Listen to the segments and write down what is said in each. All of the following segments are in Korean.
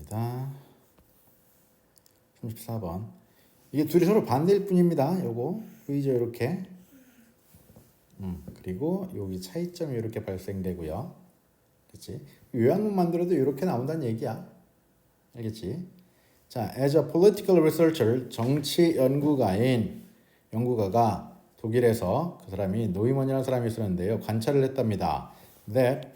보겠습니다. 34번. 이게 둘이 서로 반대일 뿐입니다. 요거 V죠 이렇게. 그리고 여기 차이점이 이렇게 발생되고요. 그렇지? 요약문 만들어도 이렇게 나온다는 얘기야. 알겠지? 자, as a political researcher, 정치 연구가가 독일에서 그 사람이 노이먼이라는 사람이 있었는데요. 관찰을 했답니다. That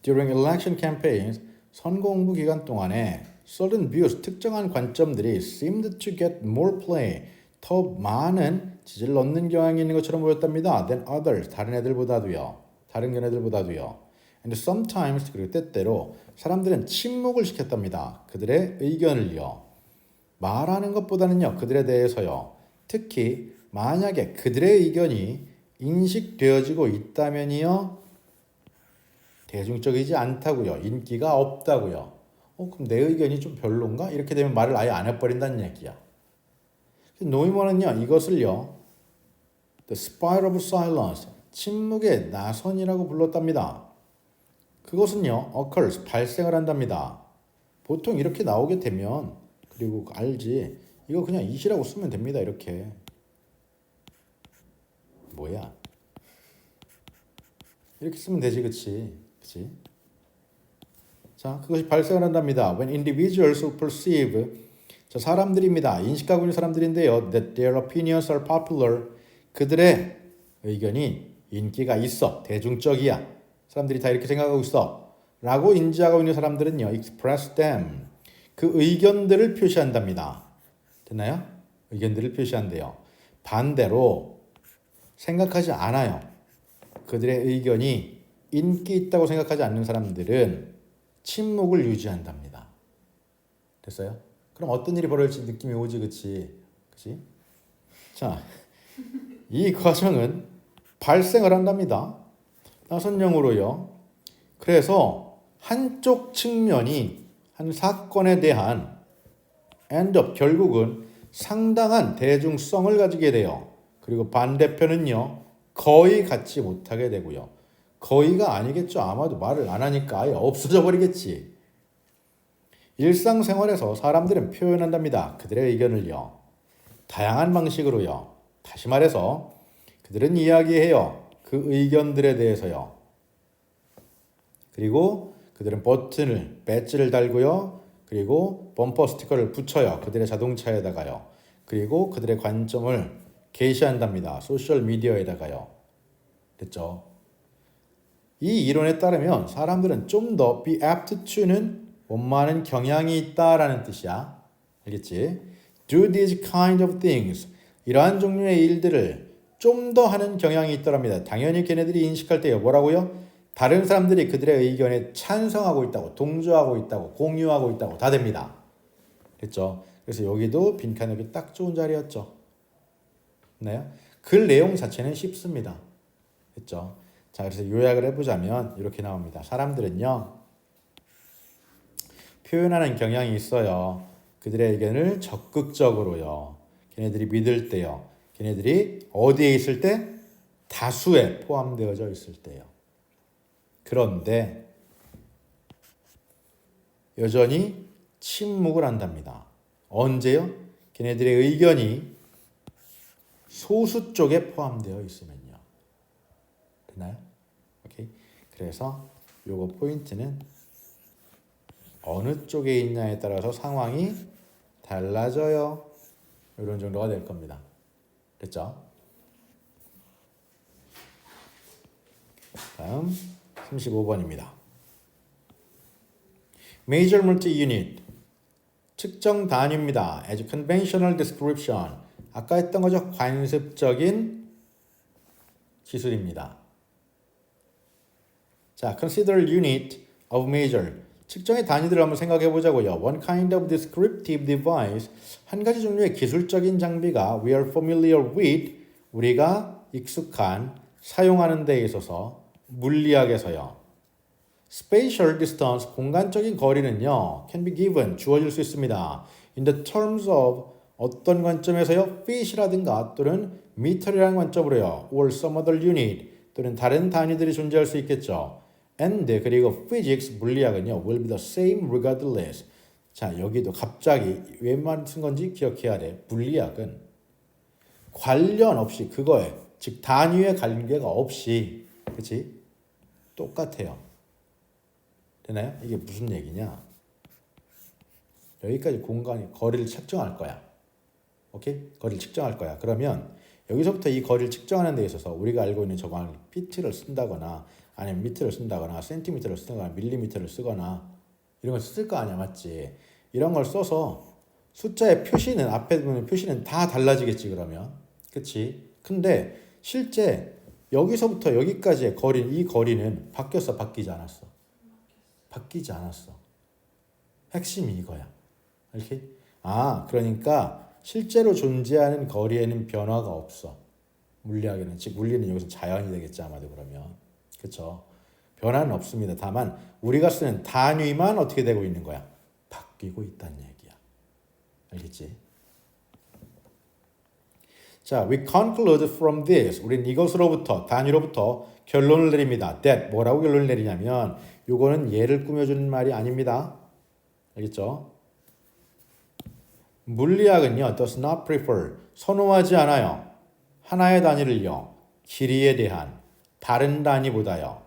during election campaigns, 선거 홍보 기간 동안에 certain views, 특정한 관점들이 seemed to get more play, 더 많은 지지를 얻는 경향이 있는 것처럼 보였답니다. than others, 다른 견해들보다도요. And sometimes, 그리고 때때로 사람들은 침묵을 시켰답니다. 그들의 의견을요. 말하는 것보다는요. 그들에 대해서요. 특히 만약에 그들의 의견이 인식되어지고 있다면이요. 대중적이지 않다고요. 인기가 없다고요. 그럼 내 의견이 좀 별론가? 이렇게 되면 말을 아예 안 해버린다는 얘기야. 노이먼은요. 이것을요. The spiral of silence, 침묵의 나선이라고 불렀답니다. 그것은요. occurs, 발생을 한답니다. 보통 이렇게 나오게 되면 그리고 알지. 이거 그냥 it이라고 쓰면 됩니다. 이렇게. 뭐야? 이렇게 쓰면 되지, 그치? 자, 그것이 발생을 한답니다. When individuals who perceive, 자, 사람들입니다. 인식하고 있는 사람들인데요. That their opinions are popular, 그들의 의견이 인기가 있어, 대중적이야. 사람들이 다 이렇게 생각하고 있어. 라고 인지하고 있는 사람들은요. express them, 그 의견들을 표시한답니다. 됐나요? 의견들을 표시한대요. 반대로 생각하지 않아요. 그들의 의견이 인기 있다고 생각하지 않는 사람들은 침묵을 유지한답니다. 됐어요? 그럼 어떤 일이 벌어질지 느낌이 오지, 그치? 자, 이 과정은 발생을 한답니다. 나선형으로요. 그래서 한쪽 측면이 한 사건에 대한 결국은 상당한 대중성을 가지게 돼요. 그리고 반대편은요. 거의 갖지 못하게 되고요. 거의가 아니겠죠. 아마도 말을 안 하니까 아예 없어져 버리겠지. 일상생활에서 사람들은 표현한답니다. 그들의 의견을요. 다양한 방식으로요. 다시 말해서 그들은 이야기해요. 그 의견들에 대해서요. 그리고 그들은 배지를 달고요. 그리고 범퍼 스티커를 붙여요. 그들의 자동차에다가요. 그리고 그들의 관점을 게시한답니다. 소셜 미디어에다가요. 됐죠? 이 이론에 따르면 사람들은 좀 더 be apt to는 원만한 경향이 있다라는 뜻이야. 알겠지? Do these kind of things, 이러한 종류의 일들을 좀 더 하는 경향이 있더랍니다. 당연히 걔네들이 인식할 때요. 뭐라고요? 다른 사람들이 그들의 의견에 찬성하고 있다고, 동조하고 있다고, 공유하고 있다고 다 됩니다. 됐죠? 그래서 여기도 빈칸하기 딱 좋은 자리였죠. 네? 글 내용 자체는 쉽습니다. 됐죠? 자, 그래서 요약을 해보자면 이렇게 나옵니다. 사람들은요, 표현하는 경향이 있어요. 그들의 의견을 적극적으로요. 걔네들이 믿을 때요. 걔네들이 어디에 있을 때? 다수에 포함되어져 있을 때요. 그런데 여전히 침묵을 한답니다. 언제요? 걔네들의 의견이 소수 쪽에 포함되어 있으면요. 됐나요? 오케이. 그래서 요거 포인트는 어느 쪽에 있냐에 따라서 상황이 달라져요. 이런 정도가 될 겁니다. 됐죠? 다음 35번입니다. Major multi-unit, 측정 단위입니다. As conventional description, 아까 했던 거죠. 관습적인 기술입니다. 자, consider unit of measure, 측정의 단위들을 한번 생각해 보자고요. One kind of descriptive device, 한 가지 종류의 기술적인 장비가 we are familiar with, 우리가 익숙한, 사용하는 데에 있어서 물리학에서요. Spatial distance, 공간적인 거리는요. Can be given, 주어질 수 있습니다. In the terms of, 어떤 관점에서요. feet이라든가 또는 meter이라는 관점으로요. or some other unit, 또는 다른 단위들이 존재할 수 있겠죠. And 그리고 physics, 물리학은요. will be the same regardless, 자, 여기도 갑자기 웬만 쓴 건지 기억해야 돼. 물리학은 관련 없이 그거에 즉 단위의 관계가 없이 그치? 똑같아요. 되나요? 이게 무슨 얘기냐? 여기까지 공간이 거리를 측정할 거야. 오케이? 거리를 측정할 거야. 그러면 여기서부터 이 거리를 측정하는 데 있어서 우리가 알고 있는 저걸 피트를 쓴다거나 아니면 미터를 쓴다거나 센티미터를 쓰거나 밀리미터를 쓰거나 이런 걸 쓸 거 아니야, 맞지? 이런 걸 써서 숫자의 표시는 앞에 보면 표시는 다 달라지겠지 그러면, 그치? 근데 실제 여기서부터 여기까지의 거리, 이 거리는 바뀌었어, 바뀌지 않았어? 바뀌지 않았어. 핵심이 이거야. 이렇게? 아, 그러니까 실제로 존재하는 거리에는 변화가 없어. 물리학에는, 즉 물리는 여기서 자연이 되겠지 아마도 그러면, 그렇죠? 변화는 없습니다. 다만 우리가 쓰는 단위만 어떻게 되고 있는 거야? 바뀌고 있다는 얘기야. 알겠지? 자, we conclude from this. 우린 이것으로부터 단위로부터 결론을 내립니다. that 뭐라고 결론을 내리냐면 요거는 예를 꾸며주는 말이 아닙니다. 알겠죠? 물리학은요, does not prefer, 선호하지 않아요. 하나의 단위를요, 길이에 대한 다른 단위보다요.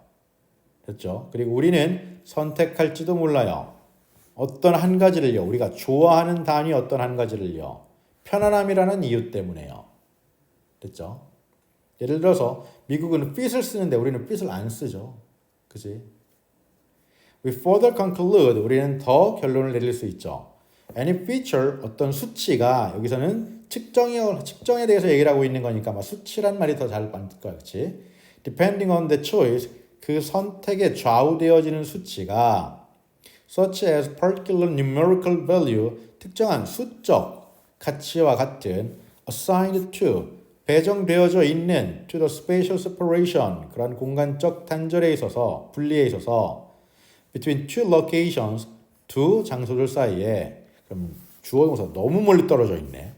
됐죠? 그리고 우리는 선택할지도 몰라요. 어떤 한 가지를요, 우리가 좋아하는 단위 어떤 한 가지를요, 편안함이라는 이유 때문에요. 됐죠? 예를 들어서 미국은 fit을 쓰는데 우리는 fit을 안 쓰죠. 그지? We further conclude, 우리는 더 결론을 내릴 수 있죠. Any feature, 어떤 수치가, 여기서는 측정에 대해서 얘기를 하고 있는 거니까 막 수치란 말이 더 잘 맞을 거야, 그렇지? Depending on the choice, 그 선택에 좌우되어지는 수치가 such as particular numerical value, 특정한 수적 가치와 같은 assigned to, 배정되어져 있는 to the spatial separation, 그런 공간적 단절에 있어서, 분리에 있어서 between two locations, 두 장소들 사이에, 그럼 주어 동사 너무 멀리 떨어져 있네.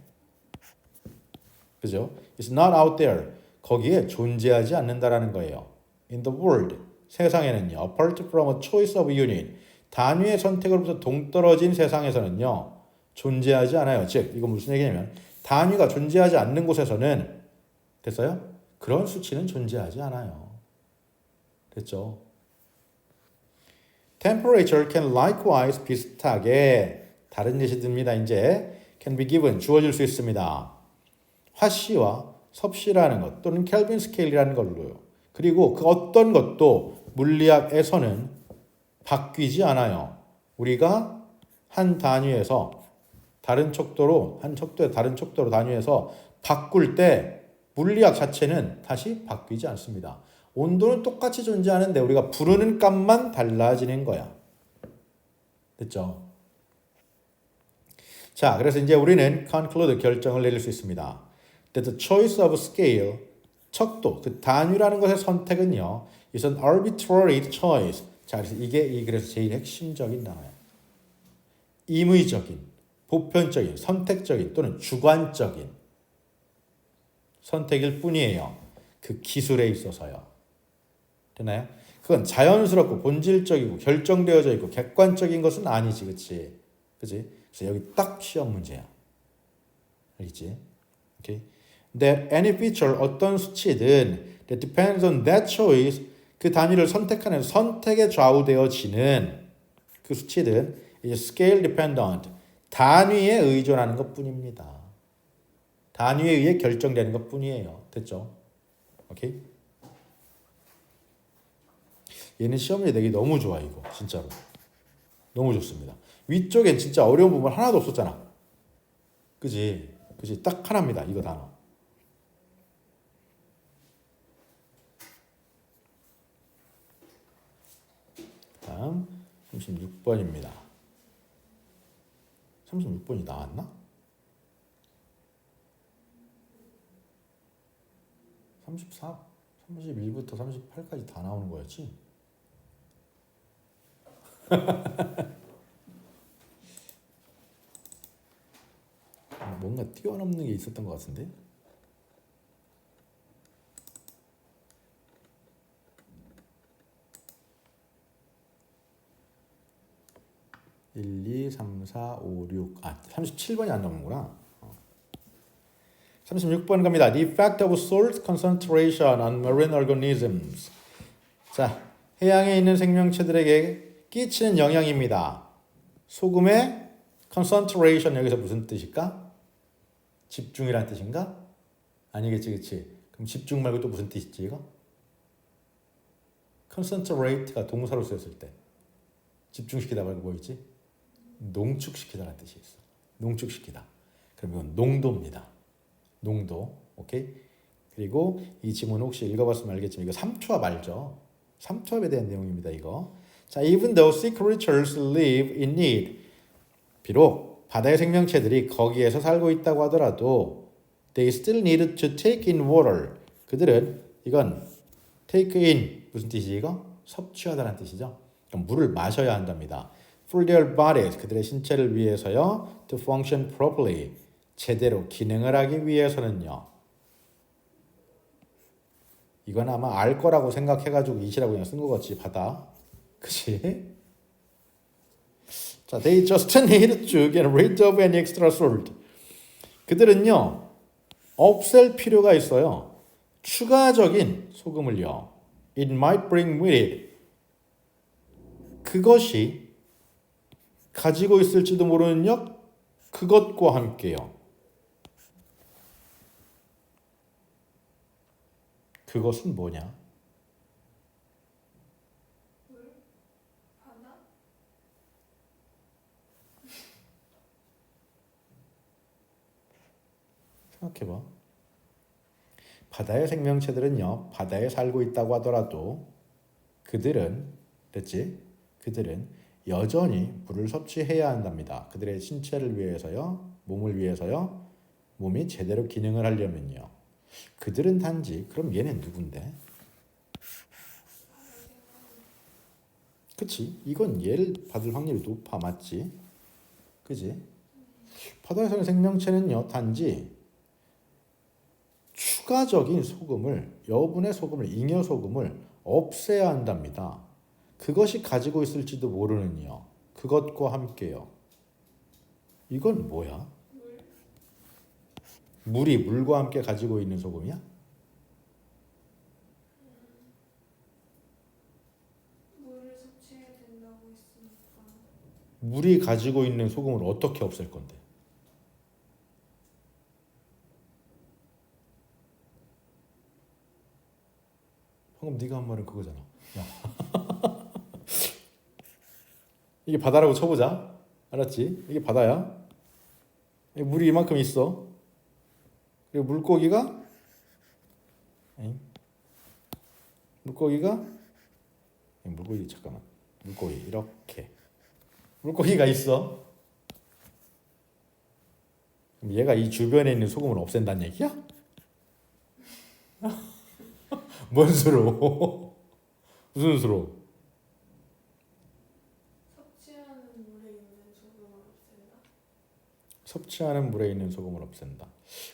그죠? It's not out there. 거기에 존재하지 않는다라는 거예요. In the world, 세상에는요. Apart from a choice of unit, 단위의 선택으로부터 동떨어진 세상에서는요. 존재하지 않아요. 즉, 이거 무슨 얘기냐면 단위가 존재하지 않는 곳에서는, 됐어요? 그런 수치는 존재하지 않아요. 됐죠? Temperature can likewise, 비슷하게 다른 예시 듭니다. 이제 can be given, 주어질 수 있습니다. 화씨와 섭씨라는 것 또는 켈빈 스케일이라는 걸로요. 그리고 그 어떤 것도 물리학에서는 바뀌지 않아요. 우리가 한 단위에서 다른 척도로, 한 척도에 다른 척도로 단위에서 바꿀 때 물리학 자체는 다시 바뀌지 않습니다. 온도는 똑같이 존재하는데 우리가 부르는 값만 달라지는 거야. 됐죠? 자, 그래서 이제 우리는 conclude, 결정을 내릴 수 있습니다. That the choice of scale, 척도, 그 단위라는 것의 선택은요, is an arbitrary choice. 자, 그래서 이게 그래서 제일 핵심적인 단어예요. 임의적인, 보편적인, 선택적인 또는 주관적인 선택일 뿐이에요. 그 기술에 있어서요. 되나요? 그건 자연스럽고 본질적이고 결정되어져 있고 객관적인 것은 아니지, 그치? 그치? 그래서 여기 딱 시험 문제야. 알겠지? 오케이? That any feature, 어떤 수치든 that depends on that choice, 그 단위를 선택하는 선택에 좌우되어지는 그 수치든 is scale dependent, 단위에 의존하는 것뿐입니다. 단위에 의해 결정되는 것뿐이에요. 됐죠? 오케이? 얘는 시험 문제 내기 너무 좋아, 이거 진짜로 너무 좋습니다. 위쪽엔 진짜 어려운 부분 하나도 없었잖아. 그지? 그지? 딱 하나입니다, 이거 단어. 다음 36번입니다. 36번이 나왔나? 34, 31부터 38까지 다 나오는 거였지? 뭔가 뛰어넘는 게 있었던 것 같은데? 일, 2, 2, 3, 4, 5, 6. 37번이 안 나오는구나. 36번 갑니다. The effect of salt concentration on marine organisms. 자, 해양에 있는 생명체들에게 끼치는 영향입니다. 소금의 concentration 여기서 무슨 뜻일까? 집중이란 뜻인가? 아니겠지, 그치? 그럼 집중 말고 또 무슨 뜻이지 이거? concentrate가 동사로 쓰였을 때 집중시키다 말고 뭐였지? 농축시키다라는 뜻이 있어. 농축시키다. 그럼 이건 농도입니다. 농도. 오케이? 그리고 이 지문 혹시 읽어봤으면 알겠지만 이거 삼투압 알죠? 삼투압에 대한 내용입니다. 이거. 자, even though sea creatures live in it. 비록 바다의 생명체들이 거기에서 살고 있다고 하더라도 they still need to take in water. 그들은 이건 take in 무슨 뜻이지 이거? 섭취하다라는 뜻이죠. 그럼 물을 마셔야 한답니다. For their bodies 그들의 신체를 위해서요. To function properly 제대로 기능을 하기 위해서는요. 이건 아마 알 거라고 생각해가지고 이시라고 그냥 쓴 거겠지 바다. 그치? 자, they just need to get rid of any extra salt. 그들은요 없앨 필요가 있어요. 추가적인 소금을요. It might bring with it. 그것이 가지고 있을지도 모르는요. 그것과 함께요. 그것은 뭐냐? 물? 바다? 생각해봐. 바다의 생명체들은요. 바다에 살고 있다고 하더라도 그들은 됐지? 그들은 여전히 물을 섭취해야 한답니다. 그들의 신체를 위해서요. 몸을 위해서요. 몸이 제대로 기능을 하려면요. 그들은 단지 그럼 얘는 누군데? 그치? 이건 얘를 받을 확률이 높아 맞지? 그지? 바다에 사는 생명체는요. 단지 추가적인 소금을 여분의 소금을 잉여 소금을 없애야 한답니다. 그것이 가지고 있을지도 모르는요. 그것과 함께요. 이건 뭐야? 물? 물이 물과 함께 가지고 있는 소금이야? 물을 섭취해야 된다고 했으니까 물이 가지고 있는 소금을 어떻게 없앨 건데? 방금 네가 한 말은 그거잖아. 야. 이게 바다라고 쳐보자. 알았지? 이게 바다야. 물이 이만큼 있어. 그리고 물고기가 물고기 잠깐만. 물고기 이렇게 물고기가 있어. 그럼 얘가 이 주변에 있는 소금을 없앤다는 얘기야? 뭔 수로? 무슨 수로? 섭취하는 물에 있는 소금을 없앤다? 섭취하는 물에 있는 소금을 없앤다.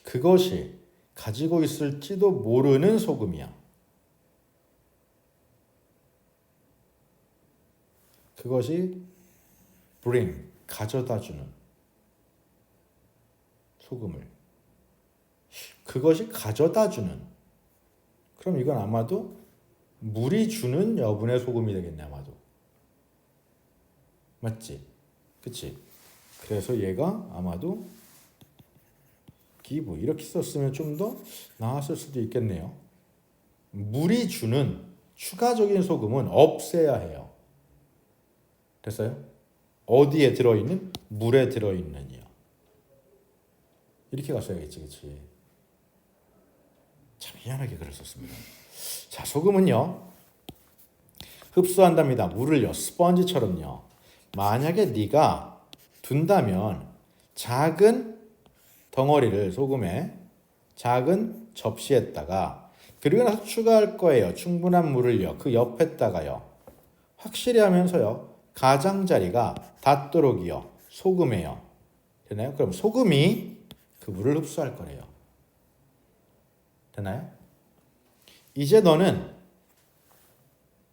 그것이 가지고 있을지도 모르는 소금이야. 그것이 bring, 가져다주는 소금을. 그것이 가져다주는. 그럼 이건 아마도 물이 주는 여분의 소금이 되겠네 아마도. 맞지? 그치? 그래서 얘가 아마도 give 이렇게 썼으면 좀 더 나았을 수도 있겠네요. 물이 주는 추가적인 소금은 없애야 해요. 됐어요? 어디에 들어있는? 물에 들어있는이요. 이렇게 갔어야겠지, 그치? 참 희한하게 글을 썼습니다. 자, 소금은요 흡수한답니다. 물을요 스펀지처럼요. 만약에 네가 둔다면 작은 덩어리를 소금에 작은 접시에다가 그리고 나서 추가할 거예요. 충분한 물을요. 그 옆에다가요. 확실히 하면서요. 가장자리가 닿도록이요. 소금이에요. 되나요? 그럼 소금이 그 물을 흡수할 거래요. 되나요? 이제 너는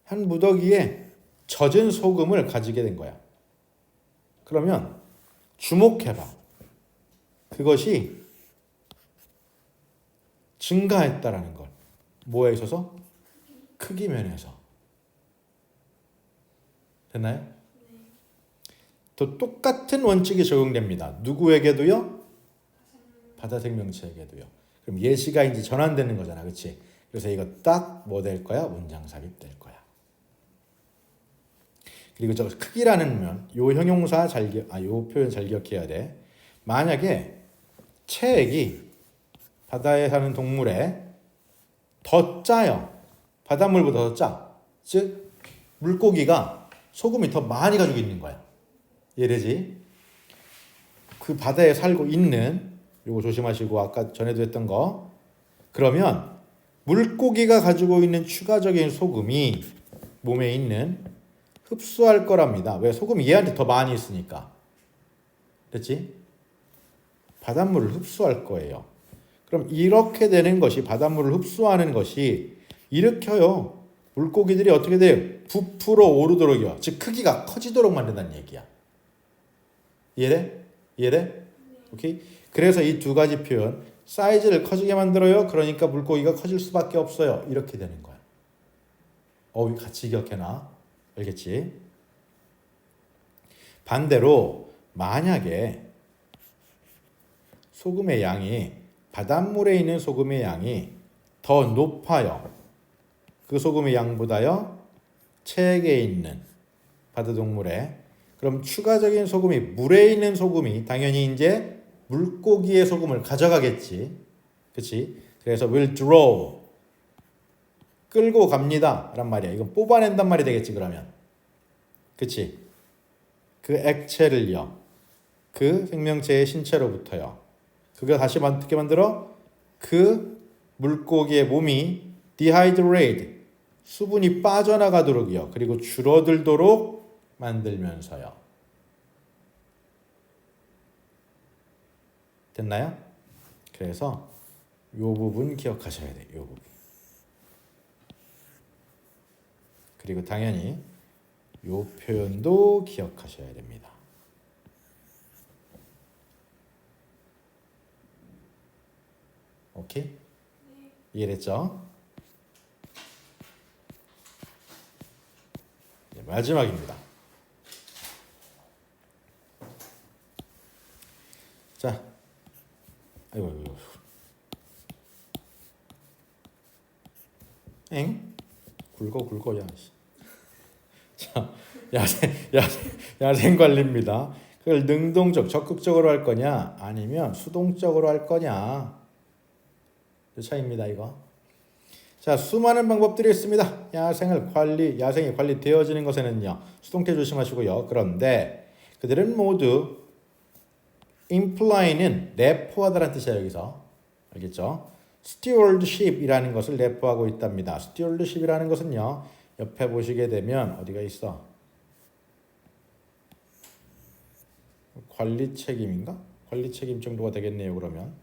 한 무더기에 젖은 소금을 가지게 된 거야. 그러면 주목해봐. 그것이 증가했다라는 걸. 뭐에 있어서? 크기 면에서. 됐나요? 또 똑같은 원칙이 적용됩니다. 누구에게도요? 바다 생명체에게도요. 그럼 예시가 이제 전환되는 거잖아. 그렇지? 그래서 이거 딱 뭐 될 거야? 문장 삽입될 거야. 그리고 저 크기라는 면, 요 형용사 요 표현 잘 기억해야 돼. 만약에 체액이 바다에 사는 동물에 더 짜요. 바닷물보다 더 짜. 즉 물고기가 소금이 더 많이 가지고 있는 거야. 이해되지? 그 바다에 살고 있는, 요거 조심하시고 아까 전에도 했던 거. 그러면 물고기가 가지고 있는 추가적인 소금이 몸에 있는 흡수할 거랍니다. 왜? 소금이 얘한테 더 많이 있으니까. 그렇지? 바닷물을 흡수할 거예요. 그럼 이렇게 되는 것이, 바닷물을 흡수하는 것이 일으켜요. 물고기들이 어떻게 돼요? 부풀어 오르도록이요. 즉 크기가 커지도록 만든다는 얘기야. 이해돼? 이해돼? 오케이? 그래서 이 두 가지 표현, 사이즈를 커지게 만들어요. 그러니까 물고기가 커질 수밖에 없어요. 이렇게 되는 거야. 같이 기억해놔. 알겠지? 반대로 만약에 소금의 양이, 바닷물에 있는 소금의 양이 더 높아요. 그 소금의 양보다요, 체액에 있는 바다동물에. 그럼 추가적인 소금이, 물에 있는 소금이 당연히 이제 물고기의 소금을 가져가겠지. 그치? 그래서 will draw. 끌고 갑니다. 란 말이야. 이건 뽑아낸단 말이 되겠지, 그러면. 그치? 그 액체를요. 그 생명체의 신체로부터요. 그거 다시 어떻게 만들어? 그 물고기의 몸이 dehydrate, 수분이 빠져나가도록이요. 그리고 줄어들도록 만들면서요. 됐나요? 그래서 요 부분 기억하셔야 돼요. 요 부분. 그리고 당연히 요 표현도 기억하셔야 됩니다. 오케이? 이해됐죠? 네, 마지막입니다. 자, 아이고. 굵어, 야. 자, 야생 관리입니다. 그걸 능동적, 적극적으로 할 거냐, 아니면 수동적으로 할 거냐. 그 차이입니다, 이거. 자, 수많은 방법들이 있습니다. 야생이 관리되어지는 것에는요, 수동태 조심하시고요. 그런데 그들은 모두 imply는 내포하다라는 뜻이야, 여기서. 알겠죠? stewardship이라는 것을 내포하고 있답니다. stewardship이라는 것은요, 옆에 보시게 되면 어디가 있어? 관리 책임인가? 관리 책임 정도가 되겠네요, 그러면.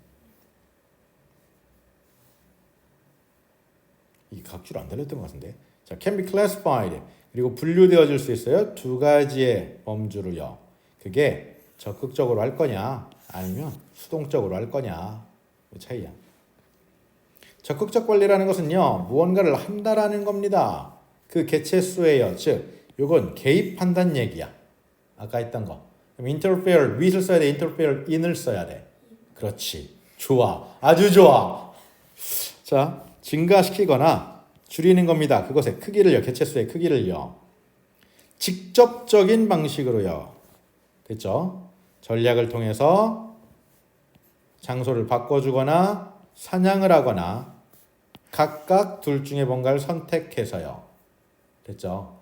이 각주로 안 달렸던 것 같은데. 자, can be classified. 그리고 분류되어질 수 있어요. 두 가지의 범주로요. 그게 적극적으로 할 거냐, 아니면 수동적으로 할 거냐. 그 차이야. 적극적 관리라는 것은요, 무언가를 한다라는 겁니다. 그 개체 수예요. 즉, 요건 개입한다는 얘기야. 아까 했던 거. 그럼 interfere, with를 써야 돼, interfere, in을 써야 돼. 그렇지. 좋아. 아주 좋아. 자, 증가시키거나 줄이는 겁니다. 그것의 크기를요, 개체 수의 크기를요. 직접적인 방식으로요. 됐죠? 전략을 통해서 장소를 바꿔주거나 사냥을 하거나 각각 둘 중에 뭔가를 선택해서요. 됐죠?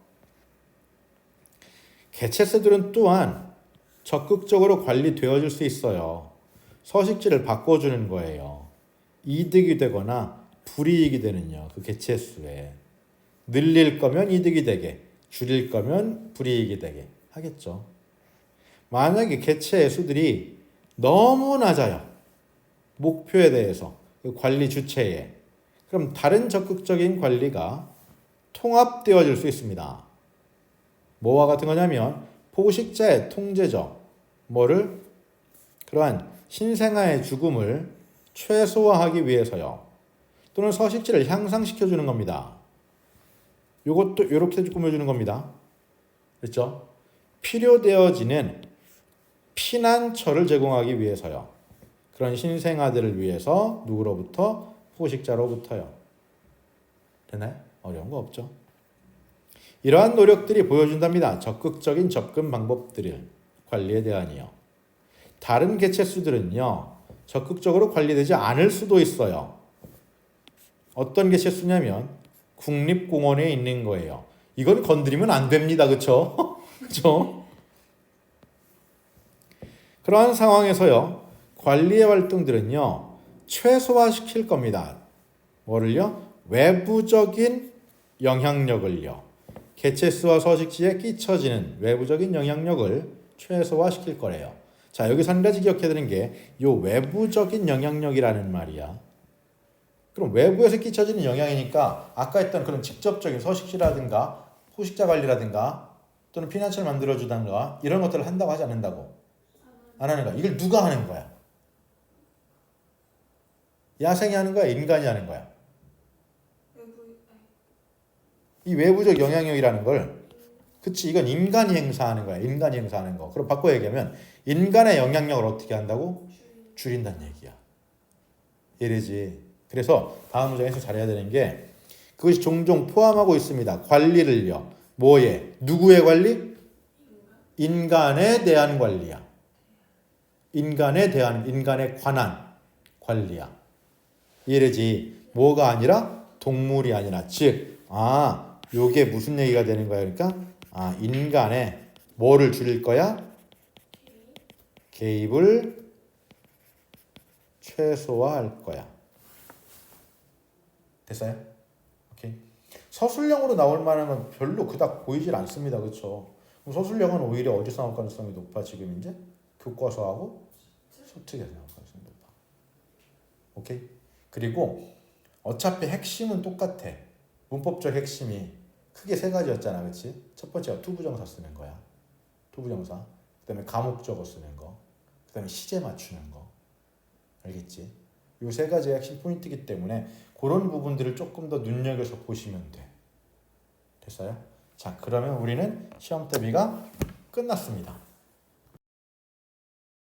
개체수들은 또한 적극적으로 관리되어질 수 있어요. 서식지를 바꿔주는 거예요. 이득이 되거나 불이익이 되는요. 그 개체수에. 늘릴 거면 이득이 되게, 줄일 거면 불이익이 되게 하겠죠. 만약에 개체의 수들이 너무 낮아요. 목표에 대해서, 그 관리 주체에. 그럼 다른 적극적인 관리가 통합되어질 수 있습니다. 뭐와 같은 거냐면 포식자의 통제죠. 뭐를? 그러한 신생아의 죽음을 최소화하기 위해서요. 또는 서식지를 향상시켜 주는 겁니다. 요것도 이렇게 꾸며주는 겁니다. 그렇죠? 필요되어지는 피난처를 제공하기 위해서요. 그런 신생아들을 위해서 누구로부터? 포식자로부터요. 되나요? 어려운 거 없죠? 이러한 노력들이 보여준답니다. 적극적인 접근 방법들을 관리에 대한이요. 다른 개체수들은요. 적극적으로 관리되지 않을 수도 있어요. 어떤 개체수냐면 국립공원에 있는 거예요. 이건 건드리면 안 됩니다. 그렇죠? 그렇죠? 그러한 상황에서요. 관리의 활동들은요. 최소화시킬 겁니다. 뭐를요? 외부적인 영향력을요. 개체수와 서식지에 끼쳐지는 외부적인 영향력을 최소화시킬 거래요. 자, 여기서 한 가지 기억해야 되는 게 이 외부적인 영향력이라는 말이야. 그럼 외부에서 끼쳐지는 영향이니까 아까 했던 그런 직접적인 서식지라든가 포식자 관리라든가 또는 피난처를 만들어주든가 이런 것들을 한다고 하지 않는다고? 안 하는 거야. 이걸 누가 하는 거야? 야생이 하는 거야? 인간이 하는 거야? 이 외부적 영향력이라는 걸 그치 이건 인간이 행사하는 거야. 인간이 행사하는 거. 그럼 바꿔 얘기하면 인간의 영향력을 어떻게 한다고? 줄인다는 얘기야. 이래지. 그래서 다음 문장에서 잘해야 되는 게 그것이 종종 포함하고 있습니다. 관리를요. 뭐에? 누구의 관리? 인간에 대한 관리야. 인간에 대한 인간에 관한 관리야. 이래지. 뭐가 아니라 동물이 아니라 즉 요게 무슨 얘기가 되는 거야? 그러니까 인간의 뭐를 줄일 거야? 개입을 최소화할 거야. 됐어요? 오케이. 서술형으로 나올 만한 건 별로 그닥 보이질 않습니다. 그렇죠? 서술형은 오히려 어디서 나올 가능성이 높아? 지금 이제 교과서하고 소특에서 나올 가능성이 높아. 오케이. 그리고 어차피 핵심은 똑같아. 문법적 핵심이 크게 세 가지였잖아, 그렇지? 첫 번째가 투부정사 쓰는 거야. 투부정사. 그다음에 가목적어 쓰는 거. 그다음에 시제 맞추는 거. 알겠지? 이 세 가지가 핵심 포인트이기 때문에 그런 부분들을 조금 더 눈여겨서 보시면 돼. 됐어요? 자, 그러면 우리는 시험 대비가 끝났습니다.